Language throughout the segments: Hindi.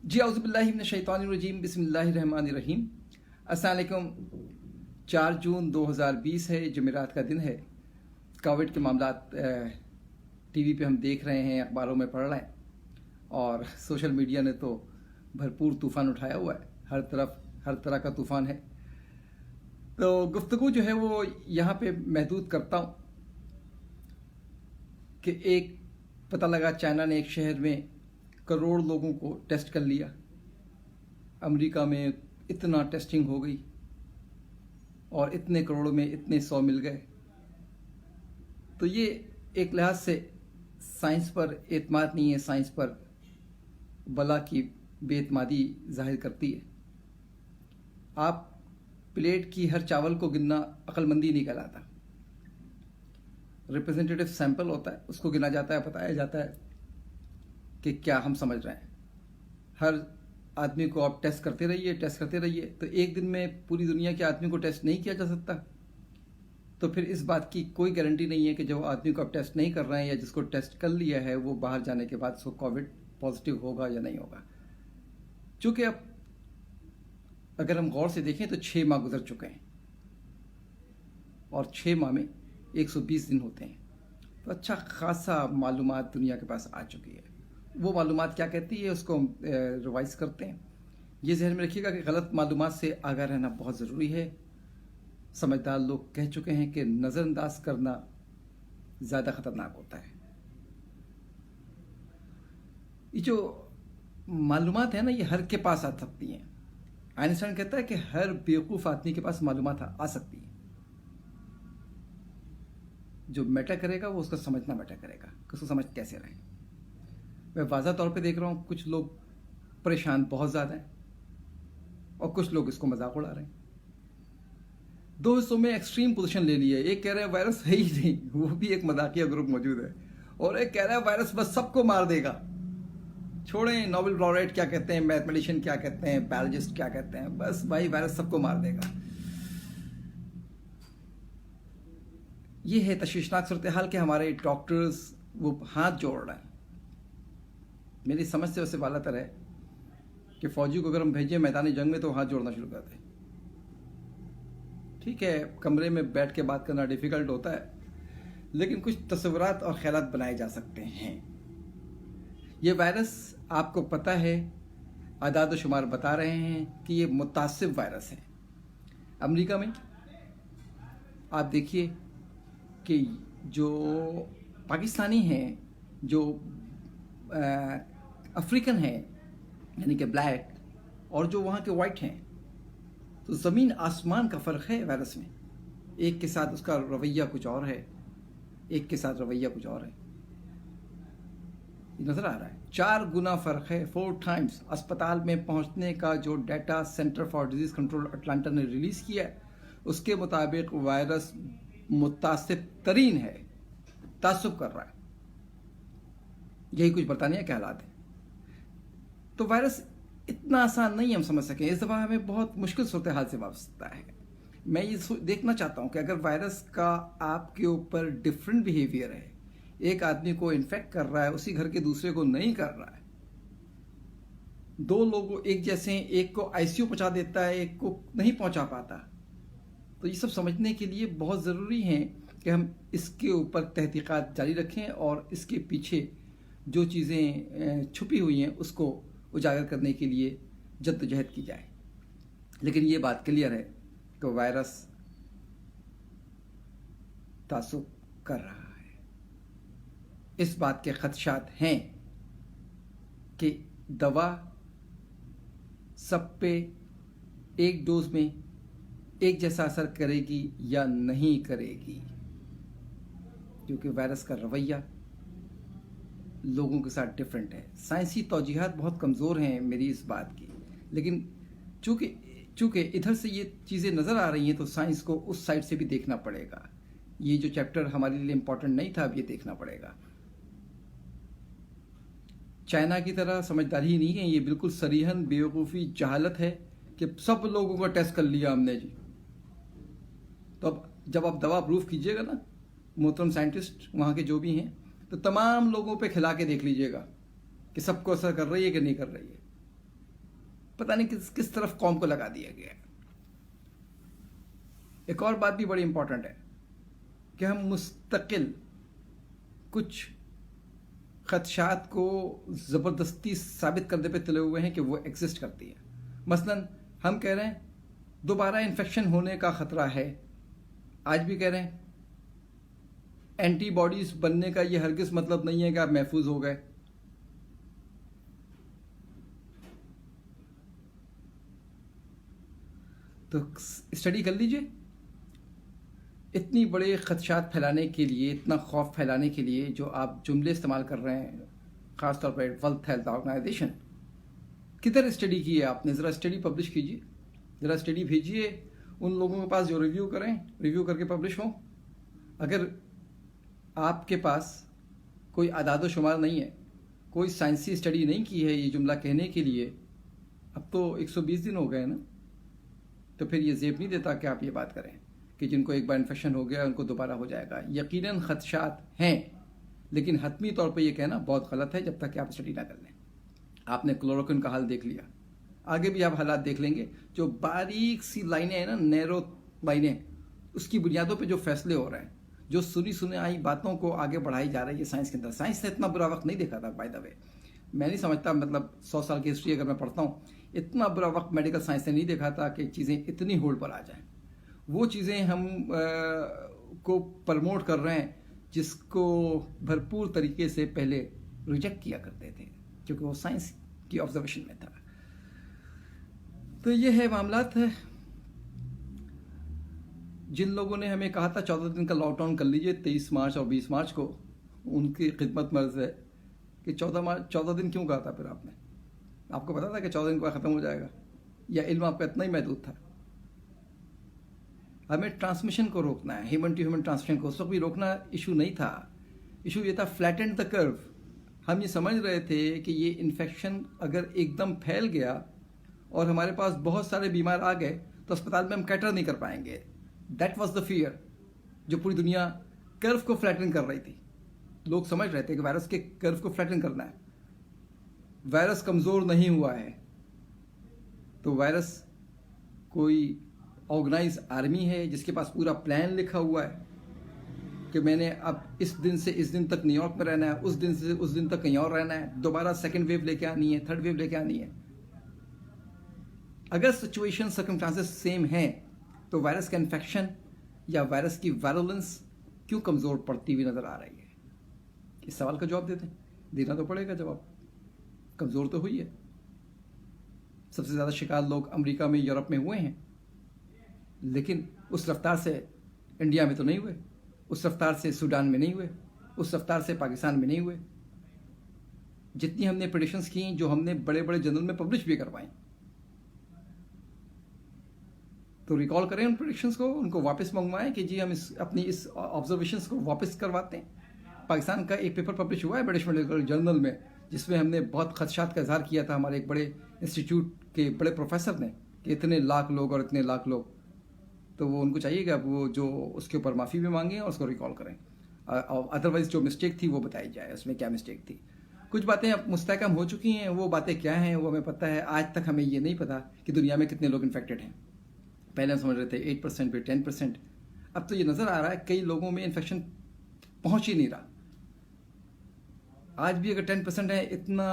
जी औज़ुबिल्लाहि मिनश शैतानिर रजीम बिस्मिल्लाहिर रहमानिर रहीम। अस्सलाम वालेकुम। 4 जून 2020 है, जुमेरात का दिन है। कोविड के मामला टीवी पे हम देख रहे हैं, अखबारों में पढ़ रहे हैं और सोशल मीडिया ने तो भरपूर तूफ़ान उठाया हुआ है। हर तरफ हर तरह का तूफ़ान है। तो गुफ्तगू जो है वो यहाँ पे महदूद करता हूँ कि एक पता लगा चाइना ने एक शहर में करोड़ लोगों को टेस्ट कर लिया। अमेरिका में इतना टेस्टिंग हो गई और इतने करोड़ में इतने 100 मिल गए। तो ये एक लिहाज से साइंस पर एतमाद नहीं है, साइंस पर बला की बेतमादी जाहिर करती है। आप प्लेट की हर चावल को गिनना अक्लमंदी नहीं कहलाता। रिप्रेजेंटेटिव सैंपल होता है, उसको गिना जाता है, बताया जाता है कि क्या हम समझ रहे हैं। हर आदमी को आप टेस्ट करते रहिए। तो एक दिन में पूरी दुनिया के आदमी को टेस्ट नहीं किया जा सकता। तो फिर इस बात की कोई गारंटी नहीं है कि जो आदमी को आप टेस्ट नहीं कर रहे हैं या जिसको टेस्ट कर लिया है वो बाहर जाने के बाद उसको कोविड पॉजिटिव होगा या नहीं होगा। चूँकि अब अगर हम गौर से देखें तो 6 माह गुजर चुके हैं और 6 माह में 120 दिन होते हैं। तो अच्छा खासा मालूमात दुनिया के पास आ चुकी है। वो मालूमात क्या कहती है उसको हम रिवाइज करते हैं। ये जहन में रखिएगा कि गलत मालूमात से आगाह रहना बहुत ज़रूरी है। समझदार लोग कह चुके हैं कि नज़रअंदाज करना ज़्यादा ख़तरनाक होता है। ये जो मालूमात है ना, ये हर के पास आ सकती हैं। आइंस्टाइन कहता है कि हर बेवकूफ़ आदमी के पास मालूमात आ सकती है। जो मैटर करेगा वो उसका समझना मैटर करेगा कि उसको समझ कैसे रहे। मैं वाज़ा तौर पे देख रहा हूँ कुछ लोग परेशान बहुत ज़्यादा हैं और कुछ लोग इसको मजाक उड़ा रहे हैं। दो हिस्सों में एक्सट्रीम पोजीशन ले ली है। एक कह रहे हैं वायरस है ही नहीं, वो भी एक मजाकिया ग्रुप मौजूद है, और एक कह रहा है वायरस बस सबको मार देगा। छोड़ें नोबेल लॉरेट क्या कहते हैं, मैथमेटिशियन क्या कहते हैं, बायोलॉजिस्ट क्या कहते हैं, बस भाई वायरस सबको मार देगा। ये है तशवीशनाक सूरत हाल के हमारे डॉक्टर्स वो हाथ जोड़ रहे हैं। मेरी समझ से उससे वालातर है कि फौजी को अगर हम भेजें मैदानी जंग में तो हाथ जोड़ना शुरू कर दें। ठीक है, कमरे में बैठ के बात करना डिफ़िकल्ट होता है, लेकिन कुछ तस्वुरात और ख्यालात बनाए जा सकते हैं। ये वायरस आपको पता है, आदाद शुमार बता रहे हैं कि ये मुतासिब वायरस है। अमेरिका में आप देखिए कि जो पाकिस्तानी हैं, जो अफ्रीकन हैं यानी कि ब्लैक, और जो वहाँ के वाइट हैं, तो ज़मीन आसमान का फ़र्क है वायरस में। एक के साथ उसका रवैया कुछ और है, एक के साथ रवैया कुछ और है। ये नज़र आ रहा है 4 गुना फ़र्क है, 4 टाइम्स। अस्पताल में पहुँचने का जो data centre for disease control Atlanta ने रिलीज़ किया है उसके मुताबिक वायरस मुतासिब तरीन है, तासुब कर रहा है। यही कुछ बरतानिया के हालात हैं। तो वायरस इतना आसान नहीं हम समझ सकें। इस दफ़ा हमें बहुत मुश्किल सूरत हाल से वाबस्ता है। मैं ये देखना चाहता हूँ कि अगर वायरस का आपके ऊपर डिफरेंट बिहेवियर है, एक आदमी को इन्फेक्ट कर रहा है, उसी घर के दूसरे को नहीं कर रहा है, 2 लोग एक जैसे हैं, एक को आईसीयू पहुँचा देता है, एक को नहीं पहुँचा पाता। तो ये सब समझने के लिए बहुत ज़रूरी है कि हम इसके ऊपर तहकीकात जारी रखें और इसके पीछे जो चीज़ें छुपी हुई हैं उसको उजागर करने के लिए जद्दोजहद की जाए। लेकिन ये बात क्लियर है कि वायरस तासुब कर रहा है। इस बात के खदशात हैं कि दवा सब पे एक डोज में एक जैसा असर करेगी या नहीं करेगी, क्योंकि वायरस का रवैया लोगों के साथ डिफरेंट है। साइंसी तौजीहात बहुत कमज़ोर हैं मेरी इस बात की, लेकिन चूँकि इधर से ये चीज़ें नज़र आ रही हैं तो साइंस को उस साइड से भी देखना पड़ेगा। ये जो चैप्टर हमारे लिए इम्पोर्टेंट नहीं था, अब ये देखना पड़ेगा। चाइना की तरह समझदारी ही नहीं है, ये बिल्कुल सरीहन बेवकूफ़ी जहालत है कि सब लोगों का टेस्ट कर लिया हमने जी। तो अब जब आप दवा अप्रूव कीजिएगा ना, मोहतरम साइंटिस्ट वहाँ के जो भी हैं, तो तमाम लोगों पे खिला के देख लीजिएगा कि सबको असर कर रही है कि नहीं कर रही है। पता नहीं किस किस तरफ कौम को लगा दिया गया है। एक और बात भी बड़ी इंपॉर्टेंट है कि हम मुस्तकिल कुछ खदशात को ज़बरदस्ती साबित करने पे तुले हुए हैं कि वो एग्जिस्ट करती है। मसलन हम कह रहे हैं दोबारा इन्फेक्शन होने का ख़तरा है, आज भी कह रहे हैं एंटीबॉडीज बनने का ये हरगिज़ मतलब नहीं है कि आप महफूज हो गए। तो स्टडी कर लीजिए। इतनी बड़े खदशात फैलाने के लिए, इतना खौफ फैलाने के लिए जो आप जुमले इस्तेमाल कर रहे हैं, ख़ासतौर पर वर्ल्ड हेल्थ ऑर्गेनाइजेशन, किधर स्टडी की है आपने? ज़रा स्टडी पब्लिश कीजिए, ज़रा स्टडी भेजिए उन लोगों के पास जो रिव्यू करें, रिव्यू करके पब्लिश हों। अगर आपके पास कोई आदाद शुमार नहीं है, कोई साइंसी स्टडी नहीं की है ये जुमला कहने के लिए, अब तो 120 दिन हो गए ना, तो फिर ये ज़ेब नहीं देता कि आप ये बात करें कि जिनको एक बार इन्फेक्शन हो गया उनको दोबारा हो जाएगा। यकीनन खदशात हैं, लेकिन हतमी तौर पे ये कहना बहुत गलत है जब तक कि आप स्टडी ना कर लें। आपने क्लोरोक्विन का हाल देख लिया, आगे भी आप हालात देख लेंगे। जो बारीक सी लाइनें हैं ना, नैरो लाइनें, उसकी बुनियादों पे जो फैसले हो रहे हैं, जो सुनी सुने आई बातों को आगे बढ़ाई जा रही है साइंस के अंदर। साइंस ने इतना बुरा वक्त नहीं देखा था, बाय द वे। मैं नहीं समझता, मतलब 100 साल की हिस्ट्री अगर मैं पढ़ता हूँ, इतना बुरा वक्त मेडिकल साइंस ने नहीं देखा था कि चीज़ें इतनी होल्ड पर आ जाएं। वो चीज़ें हम को प्रमोट कर रहे हैं जिसको भरपूर तरीके से पहले रिजेक्ट किया करते थे, क्योंकि वो साइंस की ऑब्जर्वेशन में था। तो ये है मामलात है। जिन लोगों ने हमें कहा था 14 दिन का लॉकडाउन कर लीजिए 23 मार्च और 20 मार्च को, उनकी खिदमत मर्ज है कि 14 दिन क्यों कहा था फिर आपने? आपको पता था कि 14 दिन के बाद ख़त्म हो जाएगा, या इल्म आपका इतना ही महदूद था? हमें ट्रांसमिशन को रोकना है, ह्यूमन टू ह्यूमन ट्रांसमिशन को। उस वक्त भी रोकना इशू नहीं था, इशू ये था फ्लैटेंड द कर्व। हम ये समझ रहे थे कि ये इन्फेक्शन अगर एकदम फैल गया और हमारे पास बहुत सारे बीमार आ गए तो अस्पताल में हम कैटर नहीं कर पाएंगे। दैट वॉज द फियर जो पूरी दुनिया कर्व को फ्लैटन कर रही थी। लोग समझ रहे थे कि वायरस के कर्व को फ्लैटन करना है। वायरस कमज़ोर नहीं हुआ है, तो वायरस कोई ऑर्गेनाइज आर्मी है जिसके पास पूरा प्लान लिखा हुआ है कि मैंने अब इस दिन से इस दिन तक न्यूयॉर्क में रहना है, उस दिन से उस दिन तक कहीं और रहना है, दोबारा सेकेंड वेव लेके आनी है, थर्ड वेव लेके आनी है। अगर सिचुएशन सर्कमस्टांसेस सेम हैं तो वायरस का इन्फेक्शन या वायरस की वायरुलेंस क्यों कमज़ोर पड़ती हुई नज़र आ रही है? इस सवाल का जवाब देते हैं, देना तो पड़ेगा जवाब। कमज़ोर तो हुई है। सबसे ज़्यादा शिकार लोग अमेरिका में, यूरोप में हुए हैं, लेकिन उस रफ्तार से इंडिया में तो नहीं हुए, उस रफ्तार से सूडान में नहीं हुए, उस रफ्तार से पाकिस्तान में नहीं हुए। जितनी हमने प्रेडिक्शंस की, जो हमने बड़े बड़े जर्नल में पब्लिश भी करवाई, तो रिकॉल करें उन प्रेडिक्शंस को, उनको वापस मंगवाएं कि जी हम अपनी इस ऑब्जर्वेशंस को वापस करवाते हैं। पाकिस्तान का एक पेपर पब्लिश हुआ है ब्रिटिश मेडिकल जर्नल में, जिसमें हमने बहुत खदशात का इजहार किया था हमारे एक बड़े इंस्टीट्यूट के बड़े प्रोफेसर ने कि इतने लाख लोग और इतने लाख लोग। तो वो उनको चाहिए कि वो जो उसके ऊपर माफ़ी भी मांगें और उसको रिकॉल करें। अदरवाइज़ जो मिस्टेक थी वो बताई जाए, उसमें क्या मिस्टेक थी। कुछ बातें अब मुस्तहकम हो चुकी हैं, वो बातें क्या हैं वो हमें पता है। आज तक हमें ये नहीं पता कि दुनिया में कितने लोग इन्फेक्टेड हैं। पहले हम समझ रहे थे 8%, फिर 10%। अब तो ये नज़र आ रहा है कई लोगों में इन्फेक्शन पहुंच ही नहीं रहा। आज भी अगर 10% है, इतना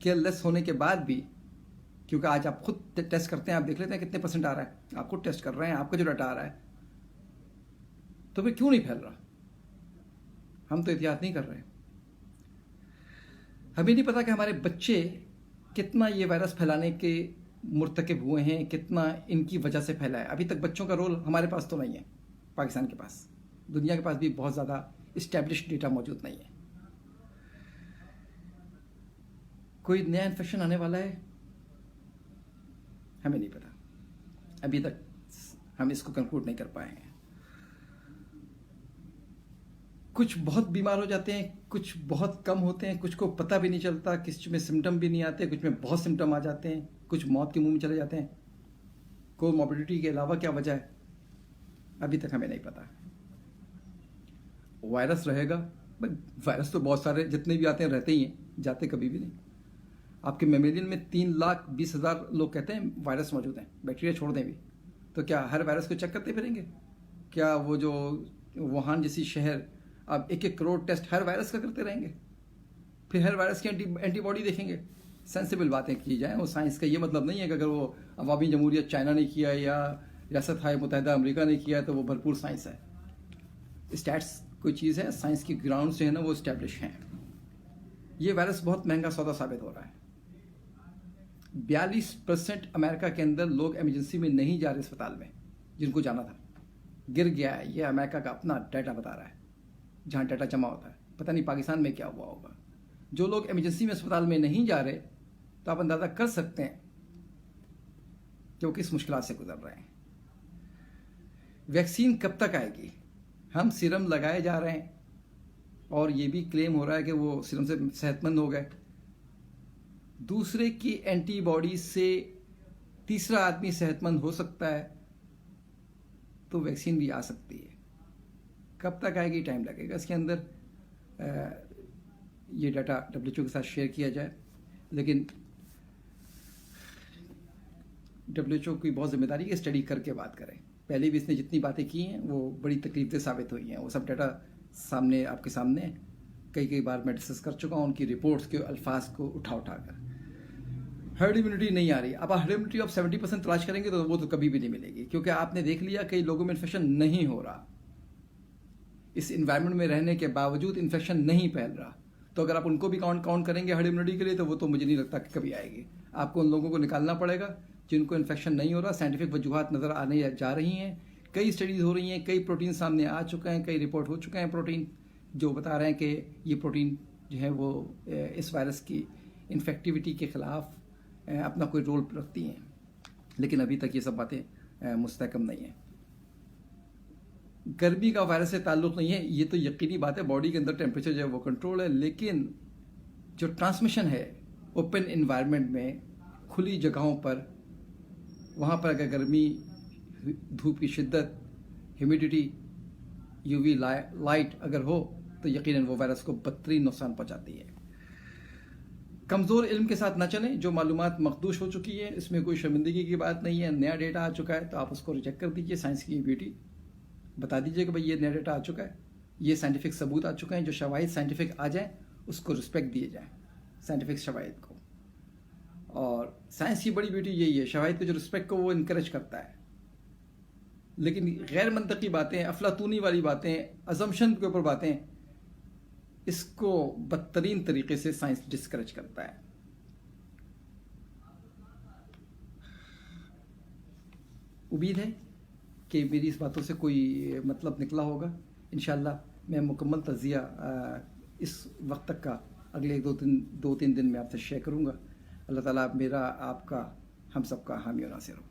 केयरलेस होने के बाद भी, क्योंकि आज आप खुद टेस्ट करते हैं, आप देख लेते हैं कितने % आ रहा है, आप खुद टेस्ट कर रहे हैं, आपका जो डाटा आ रहा है, तो फिर क्यों नहीं फैल रहा? हम तो एहतियात नहीं कर रहे। हमें नहीं पता कि हमारे बच्चे कितना ये वायरस फैलाने के मुर्तकिब हुए हैं, कितना इनकी वजह से फैला है। अभी तक बच्चों का रोल हमारे पास तो नहीं है, पाकिस्तान के पास, दुनिया के पास भी बहुत ज़्यादा इस्टेब्लिश्ड डेटा मौजूद नहीं है। कोई नया इन्फेक्शन आने वाला है, हमें नहीं पता। अभी तक हम इसको कंक्लूड नहीं कर पाए हैं। कुछ बहुत बीमार हो जाते हैं, कुछ बहुत कम होते हैं, कुछ को पता भी नहीं चलता, किस में सिम्टम भी नहीं आते, कुछ में बहुत सिम्टम आ जाते हैं, कुछ मौत के मुंह में चले जाते हैं। कोमॉर्बिडिटी के अलावा क्या वजह है, अभी तक हमें नहीं पता। वायरस रहेगा, वायरस तो बहुत सारे जितने भी आते हैं रहते ही हैं, जाते कभी भी नहीं। आपके मेमेलियन में 3,20,000 लोग कहते हैं वायरस मौजूद हैं, बैक्टीरिया छोड़ दें भी। तो क्या हर वायरस को चेक करते फिरेंगे? क्या वो जो वुहान जैसी शहर अब 1-1 करोड़ टेस्ट हर वायरस का करते रहेंगे? फिर हर वायरस की एंटीबॉडी देखेंगे? सेंसिबल बातें की जाएँ। वो साइंस का ये मतलब नहीं है कि अगर वो अवामी जमहूरियत चाइना ने किया या रियासत मुत्तहिदा अमेरिका ने किया तो वो भरपूर साइंस है। स्टैट्स कोई चीज़ है, साइंस की ग्राउंड से है ना, वो इस्टेब्लिश हैं। ये वायरस बहुत महंगा सौदा साबित हो रहा है। 42% अमेरिका के अंदर लोग इमरजेंसी में नहीं जा रहे अस्पताल में, जिनको जाना था। गिर गया है, ये अमेरिका का अपना डाटा बता रहा है, जहाँ डाटा जमा होता है। पता नहीं पाकिस्तान में क्या हुआ होगा। जो लोग इमरजेंसी में अस्पताल में नहीं जा रहे, तो आप अंदाज़ा कर सकते हैं कि वो किस मुश्किल से गुजर रहे हैं। वैक्सीन कब तक आएगी? हम सीरम लगाए जा रहे हैं और ये भी क्लेम हो रहा है कि वो सीरम से सेहतमंद हो गए। दूसरे की एंटीबॉडी से तीसरा आदमी सेहतमंद हो सकता है, तो वैक्सीन भी आ सकती है। कब तक आएगी? टाइम लगेगा। इसके अंदर ये डाटा WHO के साथ शेयर किया जाए, लेकिन WHO की बहुत जिम्मेदारी है स्टडी करके बात करें। पहले भी इसने जितनी बातें की हैं वो बड़ी तकलीफदेह साबित हुई हैं। वो सब डाटा सामने आपके सामने कई बार मैं डिस्कस कर चुका हूँ, उनकी रिपोर्ट्स के अल्फाज को उठा कर। हर्ड इम्यूनिटी नहीं आ रही। अब हर्ड इम्यूनिटी आप 70% तलाश करेंगे तो वो तो कभी भी नहीं मिलेगी, क्योंकि आपने देख लिया कई लोगों में इन्फेक्शन नहीं हो रहा। इस इन्वायरमेंट में रहने के बावजूद इन्फेक्शन नहीं फैल रहा। तो अगर आप उनको भी काउंट करेंगे हर्ड इम्यूनिटी के लिए, तो वो तो मुझे नहीं लगता कि कभी आएगी। आपको उन लोगों को निकालना पड़ेगा जिनको इन्फेक्शन नहीं हो रहा। साइंटिफिक वजूहात नज़र आने जा रही हैं, कई स्टडीज़ हो रही हैं, कई प्रोटीन सामने आ चुके हैं, कई रिपोर्ट हो चुके हैं प्रोटीन जो बता रहे हैं कि ये प्रोटीन जो है वो इस वायरस की इन्फेक्टिविटी के ख़िलाफ़ अपना कोई रोल रखती हैं। लेकिन अभी तक ये सब बातें मुस्तहकम नहीं है। गर्मी का वायरस से ताल्लुक़ नहीं है, ये तो यकीनी बात है। बॉडी के अंदर टेम्परेचर जो है वो कंट्रोल है, लेकिन जो ट्रांसमिशन है ओपन इन्वायरमेंट में, खुली जगहों पर, वहाँ पर अगर गर्मी, धूप की शिद्दत, ह्यूमिडिटी, यूवी लाइट अगर हो तो यकीनन वो वायरस को बदतरीन नुकसान पहुँचाती है। कमज़ोर इल्म के साथ न चलें। जो मालूमात मखदूश हो चुकी है, इसमें कोई शर्मिंदगी की बात नहीं है। नया डेटा आ चुका है तो आप उसको रिजेक्ट कर दीजिए। साइंस की ब्यूटी बता दीजिए कि भाई ये नया डेटा आ चुका है, ये साइंटिफिक सबूत आ चुके हैं। जो शवाहिद साइंटिफिक आ जाए उसको रिस्पेक्ट दिए जाए, साइंटिफिक शवाहिद को। और साइंस की बड़ी ब्यूटी यही है, शवाहिद को जो रिस्पेक्ट को वो इनकरेज करता है। लेकिन गैर मंतकी बातें, अफलातूनी वाली बातें, अजम्पशन के ऊपर बातें, इसको बदतरीन तरीके से साइंस डिस्करेज करता है। उम्मीद है कि मेरी इस बातों से कोई मतलब निकला होगा। इंशाअल्लाह मैं मुकम्मल तज़िया इस वक्त तक का अगले 2-3 दिन में आपसे शेयर करूँगा। अल्लाह ताला मेरा, आपका, हम सबका हामी और नासिर हो।